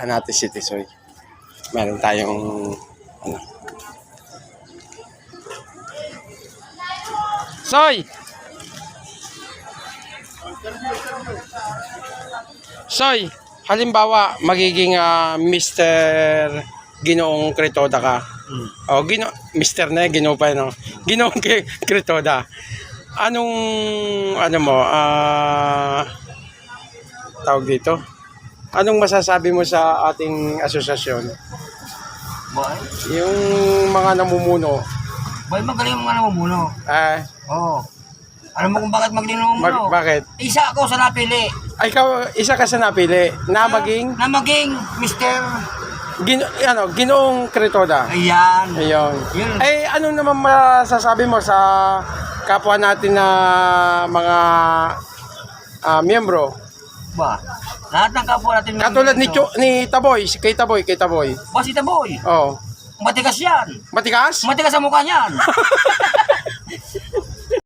natin si Tisoy. Meron tayong ano. Soy! Soy, halimbawa magiging Mr. Ginoong Cretoda ka. O Mr. na Ginoo pa no. Ginoong Cretoda. Anong ano mo tawag dito? Anong masasabi mo sa ating asosasyon? Boy? Yung mga namumuno. Boy, magaling mga namumuno. Oo. Alam mo kung bakit magaling namumuno? Bakit? Isa ako sa napili. Ay, ikaw, isa ka sa napili na maging Na maging Mr. Ginoong Cretoda. Ayan. Ayun. Yun. Ay, ano naman masasabi mo sa kapwa natin na mga miyembro? Ba? Lahat ng kapwa natin. Katulad ni Taboy, kay Taboy. Ba si Taboy? Oh. Matigas yan. Matigas? Matigas sa mukha niyan.